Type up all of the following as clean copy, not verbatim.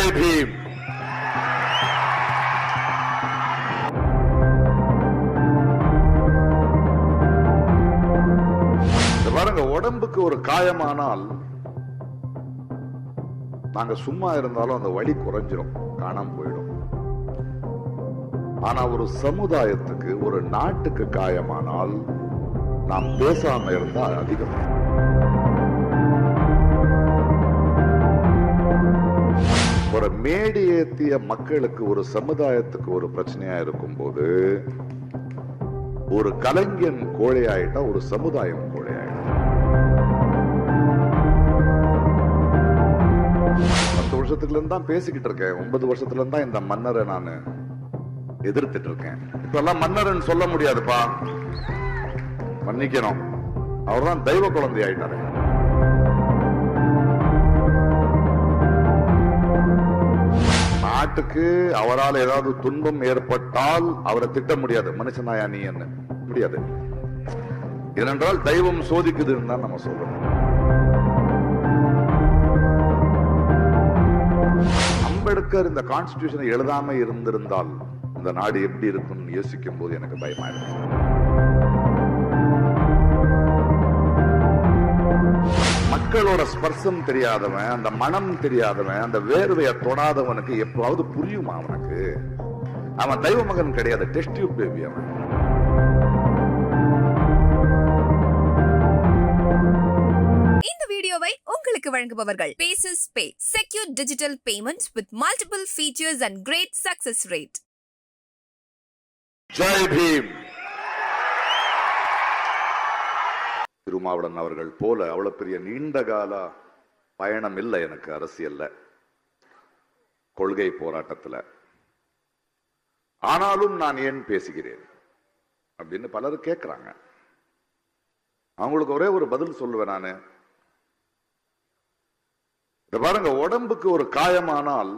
ஜெய் பீம். பாருங்க, உடம்புக்கு ஒரு காயமானால் நாங்க சும்மா இருந்தாலும் அந்த வலி குறைஞ்சிரும், காணாம போயிடும். ஆனா ஒரு சமுதாயத்துக்கு, ஒரு நாட்டுக்கு காயமானால் நாம் பேசாம இருந்தா அதிகம். ஒரு மேடி ஏத்திய மக்களுக்கு, ஒரு சமுதாயத்துக்கு ஒரு பிரச்சனையா இருக்கும் போது, ஒரு கலைஞன் கோழையாயிட்டா ஒரு சமுதாயம் கோழையாயிடும். 10 வருஷத்துல இருந்து தான் பேசிக்கிட்டு இருக்கேன். 9 வருஷத்துல இருந்தா இந்த மன்னரை நான் எதிர்த்துட்டு இருக்கேன். இப்ப எல்லாம் மன்னர்ன்னு சொல்ல முடியாதுப்பா, மன்னிக்கணும். அவர்தான் தெய்வ குழந்தை ஆயிட்டாரு. நாட்டுக்கு அவரால் ஏதாவது துன்பம் ஏற்பட்டால் அவரை திட்ட முடியாது. மனுஷனாயா நீ என்ன முடியாது. ஏனென்றால் தெய்வம் சோதிக்குதுன்னு தான் நம்ம சொல்லணும். அம்பேத்கர் இந்த கான்ஸ்டிடியூஷனை எழுதாம இருந்திருந்தால் இந்த நாடு எப்படி இருக்கும்னு யோசிக்கும் போது எனக்கு பயமா இருக்கு. மக்களோட ஸ்பர்சம் தெரியாதவன், அந்த மனம் தெரியாதவன், அந்த வேர்வையை தொடாதவனுக்கு எப்பவாவது புரியுமா அவனுக்கு? அவன் தெய்வ மகன் கிடையாது, டெஸ்ட் டியூப் பேபி அவன். இந்த வீடியோவை உங்களுக்கு வழங்குபவர்கள் பேசஸ் பே, secure digital payments with multiple features and great success rate. Jai Bhim. Thirumavalavan அவர்கள் போல அவ்வளவு பெரிய நீண்ட கால பயணம் இல்லை எனக்கு அரசியல்ல, கொள்கை போராட்டத்துல. ஆனாலும் நான் ஏன் பேசுகிறேன் அப்படின்னு பலர் கேட்கிறாங்க. அவங்களுக்கு ஒரே ஒரு பதில் சொல்லுவேன் நானு. இத பாருங்க, உடம்புக்கு ஒரு காயமானால்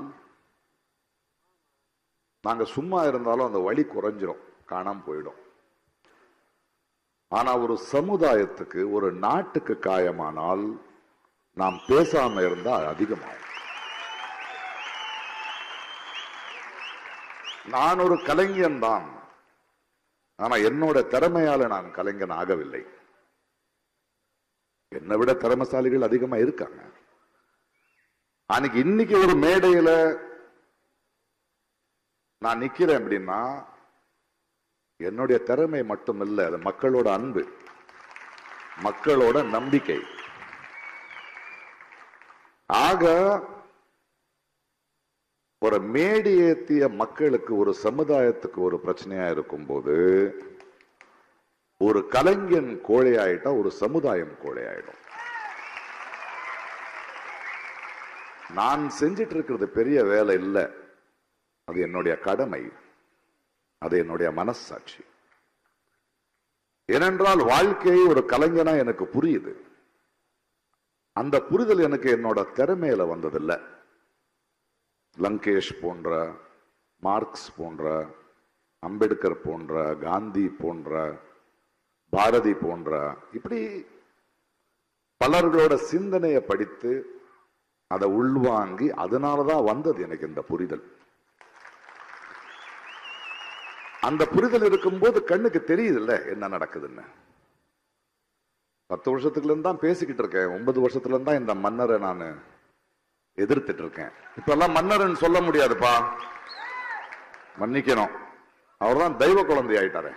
நாங்க சும்மா இருந்தாலும் அந்த வலி குறைஞ்சிரும், காணாம போயிடும். ஆனா ஒரு சமுதாயத்துக்கு, ஒரு நாட்டுக்கு காயமானால் நாம் பேசாம இருந்தா அதிகமாகும். நான் ஒரு கலைஞன் தான், ஆனா என்னோட திறமையால நான் கலைஞன் ஆகவில்லை. என்னை விட திறமைசாலிகள் அதிகமா இருக்காங்க. அன்னைக்கு இன்னைக்கு ஒரு மேடையில நான் நிக்கிறேன் அப்படின்னா என்னுடைய திறமை மட்டும் இல்லை, அது மக்களோட அன்பு, மக்களோட நம்பிக்கை. ஆக ஒரு மேடி ஏத்திய மக்களுக்கு, ஒரு சமுதாயத்துக்கு ஒரு பிரச்சனையா இருக்கும் போது, ஒரு கலைஞன் கோழையாயிட்டா ஒரு சமுதாயம் கோழையாயிடும். நான் செஞ்சிட்டு இருக்கிறது பெரிய வேலை இல்லை, அது என்னுடைய கடமை, அது என்னுடைய மனசாட்சி. ஏனென்றால் வாழ்க்கையை ஒரு கலைஞனா எனக்கு புரியுது. அந்த புரிதல் எனக்கு என்னோட திறமையில வந்ததில்லை. லங்கேஷ் போன்ற, மார்க்ஸ் போன்ற, அம்பேத்கர் போன்ற, காந்தி போன்ற, பாரதி போன்ற, இப்படி பலர்களோட சிந்தனையை படித்து அதை உள்வாங்கி அதனாலதான் வந்தது எனக்கு இந்த புரிதல். அந்த புரிதல் இருக்கும்போது கண்ணுக்கு தெரியுது இல்ல என்ன நடக்குதுன்னு. 10 வருஷத்துக்குள்ள இருந்து தான் பேசிக்கிட்டு இருக்கேன். 9 வருஷத்துல இருந்தா இந்த மன்னரை நான் எதிர்த்துட்டு இருக்கேன். இப்ப எல்லாம் மன்னர்ன்னு சொல்ல முடியாதுப்பா, மன்னிக்கணும். அவர்தான் தெய்வ குழந்தை ஆயிட்டாரு.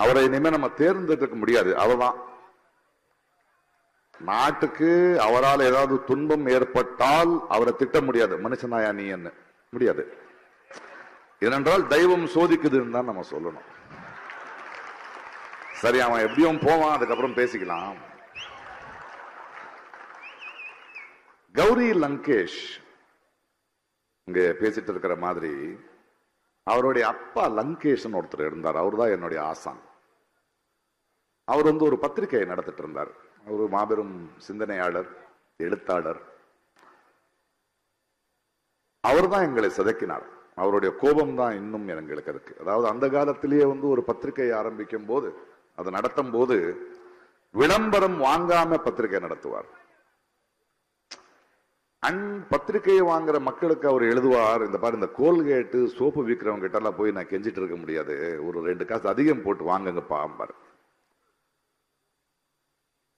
அவரை இனிமே நம்ம தேர்ந்தெடுக்க முடியாது. அவர்தான் நாட்டுக்கு அவரால் ஏதாவது துன்பம் ஏற்பட்டால் அவரை திட்ட முடியாது. மனுஷனாயா நீ என்ன முடியாது. ஏனென்றால் தெய்வம் சோதிக்குதுன்னு தான் நம்ம சொல்லணும். சரி, அவன் எப்படியும் போவான், அதுக்கப்புறம் பேசிக்கலாம். கௌரி லங்கேஷ் இங்க பேசிட்டு இருக்கிற மாதிரி அவருடைய அப்பா லங்கேஷன் ஒருத்தர் இருந்தார். அவர் தான் என்னுடைய ஆசான். அவர் ஒரு பத்திரிகையை நடத்திட்டு இருந்தார். ஒரு மாபெரும் சிந்தனையாளர், எழுத்தாளர். அவர் தான் எங்களை சிதைக்கினார். அவருடைய கோபம் தான் இன்னும் எங்களுக்கு இருக்கு. அதாவது அந்த காலத்திலேயே ஒரு பத்திரிகையை ஆரம்பிக்கும் போது, அதை நடத்தும் போது விளம்பரம் வாங்காம பத்திரிகை நடத்துவார். பத்திரிகையை வாங்குற மக்களுக்கு அவர் எழுதுவார், இந்த பாரு இந்த கோல்கேட்டு சோப்பு விற்கிறவங்க கிட்ட எல்லாம் போய் நான் கெஞ்சிட்டு இருக்க முடியாது, ஒரு 2 காசு அதிகம் போட்டு வாங்குங்கப்பா.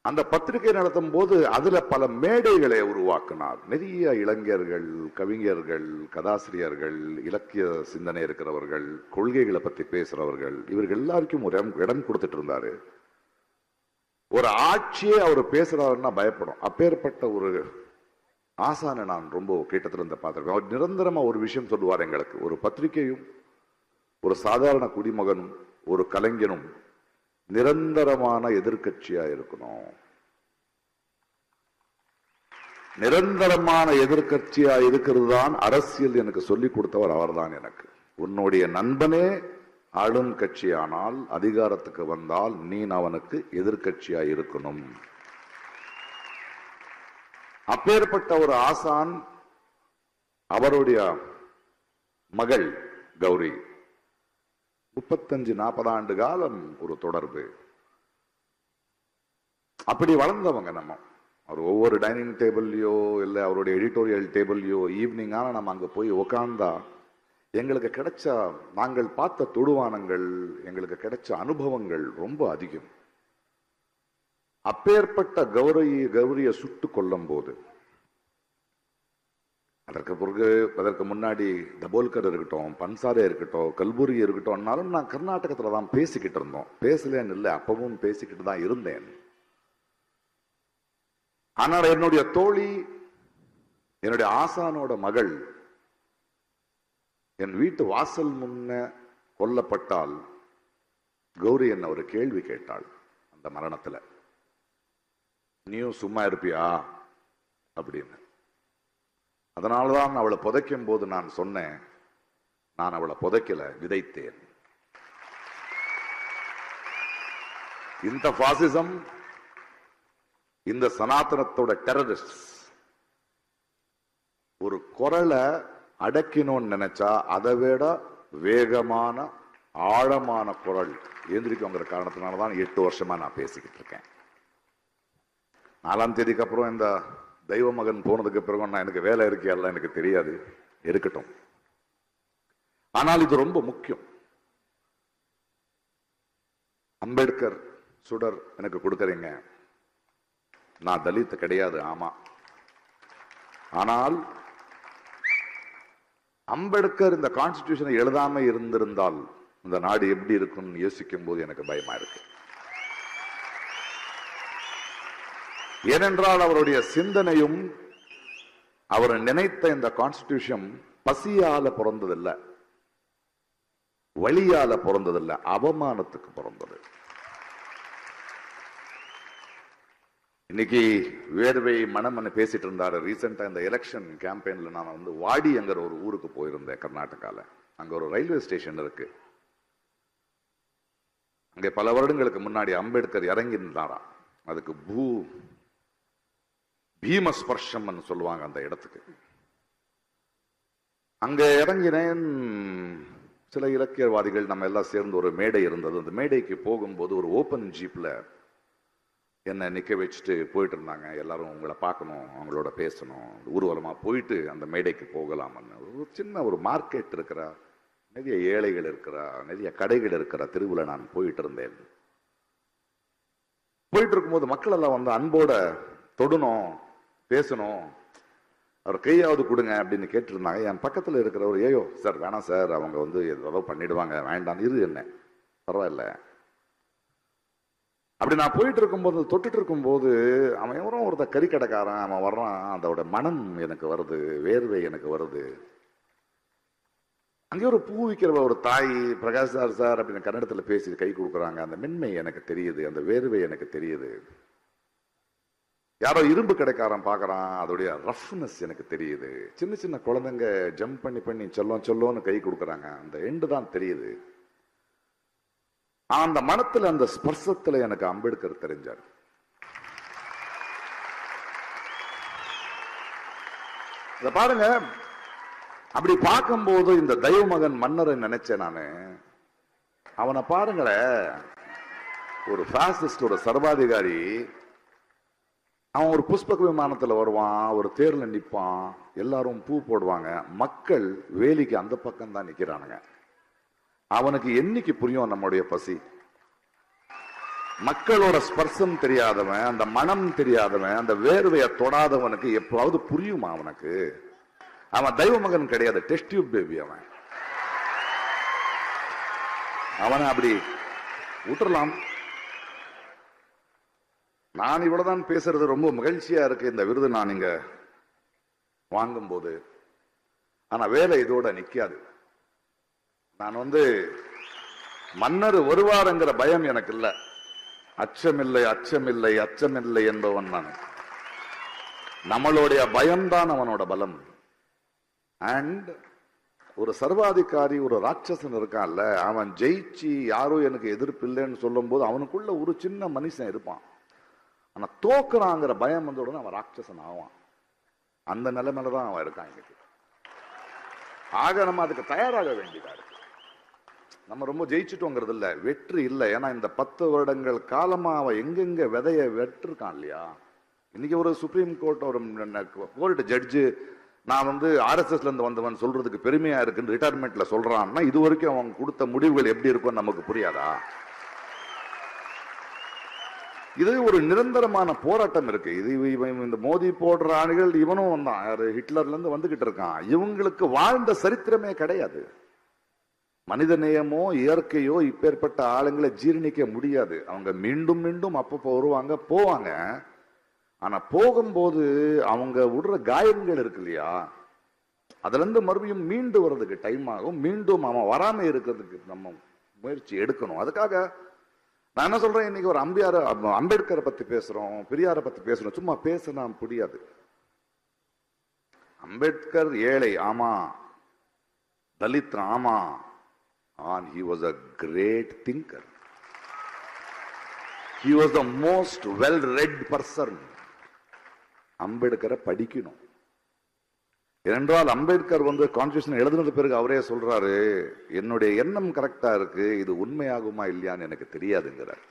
அந்த பத்திரிகை நடத்தும் போது அதுல பல மேடைகளை உருவாக்கினார். நிறைய இளைஞர்கள், கவிஞர்கள், கதாசிரியர்கள், இலக்கிய சிந்தனை இருக்கிறவர்கள், கொள்கைகளை பத்தி பேசுறவர்கள், இவர்கள் எல்லாருக்கும் ஒரு இடம் கொடுத்துட்டு இருந்தாரு. ஒரு ஆட்சியே அவர் பேசுறாருன்னா பயப்படும். அப்பேற்பட்ட ஒரு ஆசானை நான் ரொம்ப கிட்டத்துல இருந்து பார்த்திருக்கேன். அவர் நிரந்தரமா ஒரு விஷயம் சொல்லுவார் எங்களுக்கு, ஒரு பத்திரிகையும் ஒரு சாதாரண குடிமகனும் ஒரு கலைஞனும் நிரந்தரமான எதிர்கட்சியா இருக்கணும். நிரந்தரமான எதிர்கட்சியா இருக்கிறது தான் அரசியல் எனக்கு சொல்லிக் கொடுத்தவர் அவர்தான் எனக்கு. உன்னுடைய நண்பனே ஆளும் கட்சியானால் அதிகாரத்துக்கு வந்தால் நீ அவனுக்கு எதிர்கட்சியா இருக்கணும். அப்பேற்பட்ட ஒரு ஆசான், அவருடைய மகள் கௌரி 35-40 ஆண்டு காலம் ஒரு தொடர்பு. அப்படி வளர்ந்தவங்க நம்ம. அவர் ஒவ்வொரு டைனிங் டேபிள்லயோ இல்ல அவருடைய எடிட்டோரியல் டேபிள்லயோ ஈவினிங் ஆனா நம்ம அங்க போய் உட்கார்ந்தா எங்களுக்கு கிடைச்ச, நாங்கள் பார்த்த தொடுவானங்கள், எங்களுக்கு கிடைச்ச அனுபவங்கள் ரொம்ப அதிகம். அப்பேற்பட்ட கௌரியை சுட்டு கொல்லும் போது, அதற்கு முன்னாடி தபோல்கர் இருக்கட்டும், பன்சாரே இருக்கட்டும், கல்புரி இருக்கட்டும், நான் கர்நாடகத்துல தான் பேசிக்கிட்டு இருந்தோம். பேசலன்னு இல்லை, அப்பவும் பேசிக்கிட்டு தான் இருந்தேன். ஆனால் என்னுடைய தோழி, என்னுடைய ஆசானோட மகள் என் வீட்டு வாசல் முன்ன கொல்லப்பட்டால் கௌரி என்ன ஒரு கேள்வி கேட்டாள். அந்த மரணத்துல நீயும் சும்மா இருப்பியா அப்படின்னு. அதனால்தான் அவளை புதைக்கும் போது நான் சொன்னேன், நான் அவளை புதைக்கல, விதைத்தேன். இந்த பாசிசம், இந்த சனாதனத்தோட டெரரிஸ்ட் ஒரு குரலை அடக்கினோன்னு நினைச்சா அதை விட வேகமான ஆழமான குரல் எந்திரிக்குங்கிற காரணத்தினாலதான் 8 வருஷமா நான் பேசிக்கிட்டு இருக்கேன். 4ஆம் தேதிக்கு அப்புறம் இந்த தெய்வ மகன் போனதுக்கு பிறகு நான் எனக்கு வேலை இருக்கையெல்லாம் எனக்கு தெரியாது, இருக்கட்டும். ஆனால் இது ரொம்ப முக்கியம். அம்பேத்கர் சுடர் எனக்கு கொடுக்கறீங்க, நான் தலித் கிடையாது, ஆமா. ஆனால் அம்பேத்கர் இந்த கான்ஸ்டிடியூஷனை எழுதாம இருந்திருந்தால் இந்த நாடு எப்படி இருக்கும்னு யோசிக்கும் போது எனக்கு பயமா இருக்கு. ஏனென்றால் அவருடைய சிந்தனையும் அவர் நினைத்த இந்த கான்ஸ்டிடியூஷன் பசியால பிறந்ததில்லை, வழியால பிறந்ததில்லை, அவமானத்துக்கு பிறந்தது. இன்னைக்கு வேர்வை மனம்னு பேசிட்டு இருந்தாரு. ரீசெண்டா இந்த எலெக்ஷன் கேம்பெயின்ல நான் வாடிங்கிற ஒரு ஊருக்கு போயிருந்தேன் கர்நாடகால. அங்க ஒரு ரயில்வே ஸ்டேஷன் இருக்கு. அங்கே பல வருடங்களுக்கு முன்னாடி அம்பேத்கர் இறங்கி இருந்தாராம். அதுக்கு பீமஸ்பர்ஷம் சொல்லுவாங்க அந்த இடத்துக்கு. அங்க இறங்கினேன். சில இலக்கியவாதிகள் நம்ம எல்லாம் சேர்ந்து ஒரு மேடை இருந்தது. அந்த மேடைக்கு போகும்போது ஒரு ஓபன் ஜீப்ல என்னை நிக்க வச்சுட்டு போயிட்டு இருந்தாங்க. எல்லாரும் உங்களை பார்க்கணும், அவங்களோட பேசணும், ஊர்வலமா போயிட்டு அந்த மேடைக்கு போகலாம்னு. ஒரு சின்ன ஒரு மார்க்கெட் இருக்கிற, நிறைய ஏழைகள் இருக்கிற, நிறைய கடைகள் இருக்கிற தெருவில் நான் போயிட்டு இருந்தேன். போயிட்டு இருக்கும்போது மக்கள் எல்லாம் அன்போட தொடணும், பேசணும், அவர் கையாவது கொடுங்க அப்படின்னு கேட்டு இருந்தாங்க. என் பக்கத்துல இருக்கிறவர், ஏயோ சார் வேணாம் சார், அவங்க ஏதோ பண்ணிடுவாங்க, வேண்டாம், இரு, என்ன பரவாயில்ல அப்படி. நான் போயிட்டு இருக்கும்போது, தொட்டுட்டு இருக்கும்போது, அவன் எவரும் ஒருத்த கறிக்கடைக்காரன் அவன் வர்றான். அதோட மனம் எனக்கு வருது, வேர்வை எனக்கு வருது. அங்கே ஒரு பூ விற்கிற ஒரு தாய், பிரகாஷ் சார் சார் அப்படின்னு கன்னடத்துல பேசி கை கொடுக்குறாங்க. அந்த மென்மை எனக்கு தெரியுது, அந்த வேர்வை எனக்கு தெரியுது. யாரோ இரும்பு கடைக்காரன் பாக்குறான், அதோடைய ரஃப்னஸ் எனக்கு தெரியுது. சின்ன சின்ன குழந்தைங்க ஜம்ப் பண்ணி சொல்லோன்னு கை கொடுக்குறாங்க, அந்த எண்டு தான் தெரியுது. அந்த மனத்துல, அந்த ஸ்பர்சத்துல எனக்கு அம்பேத்கர் தெரிஞ்சார். இத பாருங்க, அப்படி பார்க்கும்போது இந்த தெய்வ மகன் மன்னரை நினைச்சேன் நானு. அவனை பாருங்களேன், ஒரு பாசிஸ்ட், ஒரு சர்வாதிகாரி, அவன் ஒரு புஷ்பக விமானத்துல வருவான், ஒரு தேர்ல நிப்பான், எல்லாரும் பூ போடுவாங்க, மக்கள் வேலிக்கு அந்த பக்கம் தான் நிக்கிறானுங்க. அவனுக்கு என்னைக்கு புரியும் நம்முடைய பசி? மக்களோட ஸ்பர்சம் தெரியாதவன், அந்த மனம் தெரியாதவன், அந்த வேர்வையை தொடாதவனுக்கு எப்பவாவது புரியுமா அவனுக்கு? அவன் தெய்வ மகன் கிடையாது, டெஸ்ட் டியூப் பேபி. அவனை அப்படி விட்டுறலாம். நான் இவ்வளவுதான் பேசுறது. ரொம்ப மகிழ்ச்சியா இருக்கு இந்த விருது நான் இங்க வாங்கும் போது. ஆனா வேலை இதோட நிக்காது. நான் மன்னர் வருவாருங்கிற பயம் எனக்கு இல்ல. அச்சமில்லை, அச்சமில்லை, அச்சமில்லை என்பவன் நான். நம்மளுடைய பயம்தான் அவனோட பலம். அண்ட் ஒரு சர்வாதிகாரி, ஒரு ராட்சசன் இருக்கான்ல, அவன் ஜெயிச்சு யாரோ எனக்கு எதிர்ப்பு இல்லைன்னு சொல்லும் போது அவனுக்குள்ள ஒரு சின்ன மனுஷன் இருப்பான். ஆனா தோக்குறாங்கிற பயம் வந்த உடனே அவன் ராட்சசன் ஆவான். அந்த நிலைமையிலதான் அவன் இருக்கான் இன்னைக்கு. ஆக நம்ம அதுக்கு தயாராக வேண்டியதா இருக்கு. நம்ம ரொம்ப ஜெயிச்சுட்டோங்கிறது இல்ல, வெற்றி இல்லை. ஏன்னா இந்த 10 வருடங்கள் காலமா அவன் எங்கெங்க விதைய வெற்றிருக்கான் இல்லையா. இன்னைக்கு ஒரு சுப்ரீம் கோர்ட் ஒரு கோர்ட் ஜட்ஜு நான் RSSல இருந்து வந்தவன் சொல்றதுக்கு பெருமையா இருக்குன்னு ரிட்டையர்மெண்ட்ல சொல்றான்னா, இது வரைக்கும் அவன் கொடுத்த முடிவுகள் எப்படி இருக்கும் நமக்கு புரியாதா? இது ஒரு நிரந்தரமான போராட்டம் இருக்கு. இது இந்த மோதி போடுற ஆணைகள் இவனும் வந்தான், ஹிட்லர்ல இருந்து வந்துகிட்டு இருக்கான். இவங்களுக்கு வாழ்ந்த சரித்திரமே கிடையாது. மனித நேயமோ இயற்கையோ இப்பேற்பட்ட ஆளுங்களை ஜீரணிக்க முடியாது. அவங்க மீண்டும் மீண்டும் அப்பப்போ வருவாங்க போவாங்க. ஆனா போகும்போது அவங்க விடுற காயங்கள் இருக்கு இல்லையா, அதுல இருந்து மறுபடியும் மீண்டு வர்றதுக்கு டைம் ஆகும். மீண்டும் அவன் வராம இருக்கிறதுக்கு நம்ம முயற்சி எடுக்கணும். அதுக்காக நான் என்ன சொல்றேன், இன்னைக்கு ஒரு அம்பேத்கரை பத்தி பேசுறோம், பெரியாரை பத்தி பேசுறோம். சும்மா பேசினா புரியாது. அம்பேத்கர் ஏழை, ஆமா. தலித், ஆமா. And he was a great thinker. He was the most well-read person. அம்பேத்கரை படிக்கணும். ஏனென்றால் அம்பேத்கர் கான்ஸ்டிடியூஷன் எழுதினது பிறகு அவரே சொல்றாரு, என்னுடைய எண்ணம் கரெக்டா இருக்கு, இது உண்மையாகுமா இல்லையான்னு எனக்கு தெரியாதுங்கிறார்.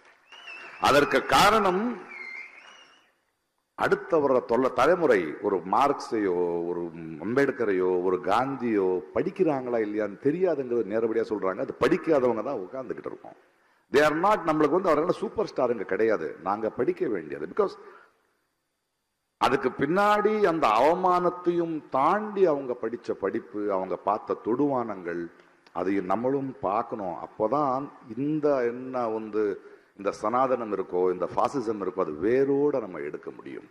அதற்கு காரணம் அடுத்த வர தலைமுறை ஒரு மார்க்ஸையோ ஒரு அம்பேத்கரையோ ஒரு காந்தியோ படிக்கிறாங்களா இல்லையான்னு தெரியாதுங்கிறது நேரடியா சொல்றாங்க. அது படிக்காதவங்க தான் உட்கார்ந்துகிட்டு இருக்கோம். தே ஆர் நாட், நம்மளுக்கு அவர்கள் சூப்பர் ஸ்டாருங்க கிடையாது, நாங்க படிக்க வேண்டியது. பிகாஸ் அதுக்கு பின்னாடி அந்த அவமானத்தையும் தாண்டி அவங்க படிச்ச படிப்பு, அவங்க பார்த்த தொடுவானங்கள், அதையும் நம்மளும் பார்க்கணும். அப்போதான் இந்த என்ன இந்த சனாதனம் இருக்கோ, இந்த பாசிசம் இருக்கோ, அது வேரோட நம்ம எடுக்க முடியும்.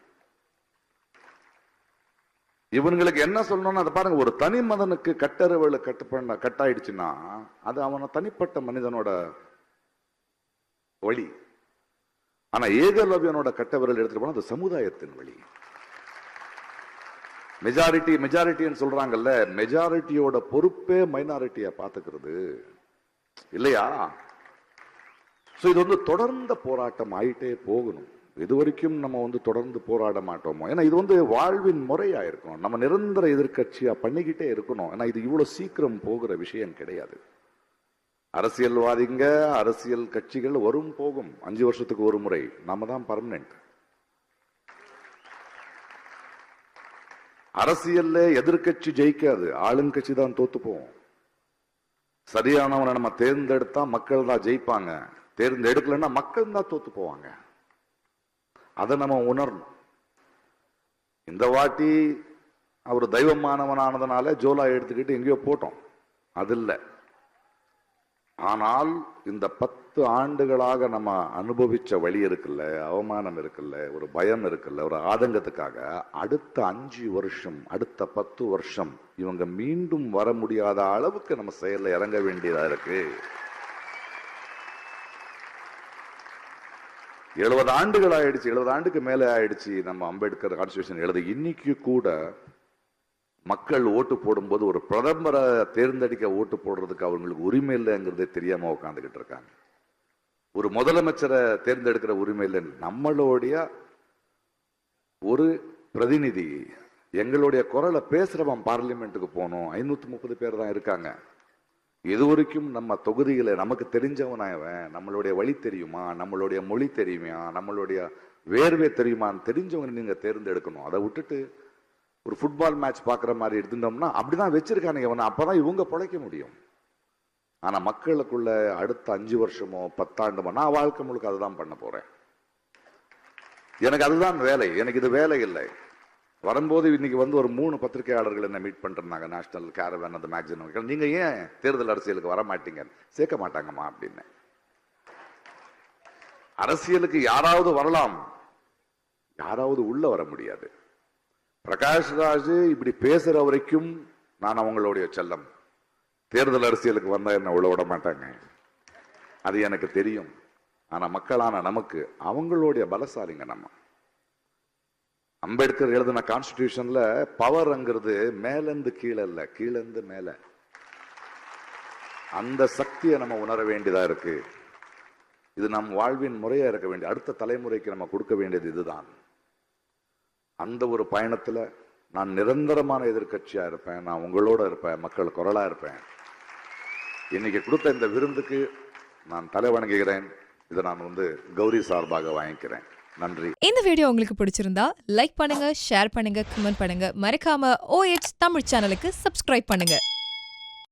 இவங்களுக்கு என்ன சொல்லணும்னு அதை பாருங்க. ஒரு தனி மதனுக்கு கட்டறிவுல கட்டாயிடுச்சுன்னா அது அவன தனிப்பட்ட மனிதனோட வழி. ஆனா ஏகலவ்யனோட கட்டவிரல் எடுத்துட்டு போனா அது சமுதாயத்தின் வழி. மெஜாரிட்டின்னு சொல்றாங்கல்ல, மெஜாரிட்டியோட பொறுப்பே மைனாரிட்டிய பாத்துக்கிறது இல்லையா? இது தொடர்ந்த போராட்டம் ஆயிட்டே போகணும். இது வரைக்கும் நம்ம தொடர்ந்து போராட மாட்டோமோ? ஏன்னா இது வாழ்வின் முறையா இருக்கணும். நம்ம நிரந்தர எதிர்கட்சியா பண்ணிக்கிட்டே இருக்கணும். ஏன்னா இது இவ்வளவு சீக்கிரம் போகிற விஷயம் கிடையாது. அரசியல்வாதிங்க, அரசியல் கட்சிகள் வரும் போகும். 5 வருஷத்துக்கு ஒரு முறை. நாம தான் பர்மனன்ட். அரசியல்ல எதிர்கட்சி ஜெயிக்காது, ஆளுங்கட்சி தான் தோத்து போவோம். சரியானவனை நம்ம தேர்ந்தெடுத்தா மக்கள் தான் ஜெயிப்பாங்க, தேர்ந்தெடுக்கலன்னா மக்கள் தான் தோத்து போவாங்க. அதை நம்ம உணரணும். இந்த வாட்டி அவர் தெய்வமானவனானதுனால ஜோலா எடுத்துக்கிட்டு எங்கேயோ போட்டோம், அது இல்லை. ஆனால் இந்த 10 ஆண்டுகளாக நம்ம அனுபவிச்ச வழி இருக்குல்ல, அவமானம் இருக்குல்ல, ஒரு பயம் இருக்குல்ல, ஒரு ஆதங்கத்துக்காக அடுத்த 5 வருஷம், அடுத்த 10 வருஷம் இவங்க மீண்டும் வர முடியாத அளவுக்கு நம்ம செயல்ல இறங்க வேண்டியதா இருக்கு. 70 ஆண்டுகள் ஆயிடுச்சு, 70 ஆண்டுக்கு மேலே ஆயிடுச்சு நம்ம அம்பேத்கர் கான்ஸ்டிடியூஷன் எழுத. இன்னைக்கு கூட மக்கள் ஓட்டு போடும்போது ஒரு பிரதமரை தேர்ந்தெடுக்க ஓட்டு போடுறதுக்கு அவங்களுக்கு உரிமை இல்லைங்கிறதே தெரியாம உட்காந்துக்கிட்டு இருக்காங்க. ஒரு முதலமைச்சரை தேர்ந்தெடுக்கிற உரிமை இல்லை. நம்மளுடைய ஒரு பிரதிநிதி, எங்களுடைய குரலை பேசுறவன் பார்லிமெண்ட்டுக்கு போகணும். 530 பேர் தான் இருக்காங்க. இது வரைக்கும் நம்ம தொகுதிகளை நமக்கு தெரிஞ்சவனாயவன், நம்மளுடைய வழி தெரியுமா, நம்மளுடைய மொழி தெரியுமா, நம்மளுடைய வேர்வே தெரியுமான்னு தெரிஞ்சவங்க நீங்க தேர்ந்தெடுக்கணும். அதை விட்டுட்டு ஒரு ஃபுட்பால் மேட்ச் பார்க்குற மாதிரி எடுத்துட்டோம்னா அப்படிதான் வச்சிருக்கானுங்க இவனை. அப்பதான் இவங்க பிழைக்க முடியும். ஆனா மக்களுக்குள்ள அடுத்த 5 வருஷமோ 10 ஆண்டுமோ நான் வாழ்க்கை முழுக்க அதுதான் பண்ண போறேன். எனக்கு அதுதான் வேலை. எனக்கு இது வேலை இல்லை. வரும்போது இன்னைக்கு வந்து ஒரு 3 பத்திரிகையாளர்கள் என்ன மீட் பண்ணிருந்தாங்க. நேஷனல் கேரவன் அந்த மேக்சின். நீங்க ஏன் தேர்தல் அரசியலுக்கு வர மாட்டீங்க? சேர்க்க மாட்டாங்கம்மா அப்படின்னு. அரசியலுக்கு யாராவது வரலாம், யாராவது உள்ள வர முடியாது. பிரகாஷ் ராஜ் இப்படி பேசுற வரைக்கும் நான் அவங்களுடைய செல்லம். தேர்தல் அரசியலுக்கு வந்தா என்ன உள்ள விட மாட்டாங்க, அது எனக்கு தெரியும். ஆனா மக்களான நமக்கு அவங்களுடைய பலசாலிங்க. நம்ம அம்பேத்கர் எழுதின கான்ஸ்டிடியூஷன்ல பவர்ங்கிறது மேலிருந்து கீழே இல்ல, கீழிருந்து மேல. அந்த சக்தியை நம்ம உணர வேண்டியதா இருக்கு. இது நம் வாழ்வின் முறையா இருக்க வேண்டிய, அடுத்த தலைமுறைக்கு நம்ம கொடுக்க வேண்டியது இதுதான். அந்த ஒரு பயணத்துல நான் நிரந்தரமான எதிர்க்கட்சியா இருப்பேன். நான் உங்களோட இருப்பேன், மக்கள் குரலா இருப்பேன். இன்னைக்கு கொடுத்த இந்த விருந்துக்கு நான் தலை வணங்குகிறேன். இதை நான் வந்து கௌரி சார்பாக வாங்கிக்கிறேன். நன்றி. இந்த வீடியோ உங்களுக்கு பிடிச்சிருந்தா லைக் பண்ணுங்க, ஷேர் பண்ணுங்க, கமெண்ட் பண்ணுங்க. மறக்காம OH தமிழ் சேனலுக்கு சப்ஸ்கிரைப் பண்ணுங்க.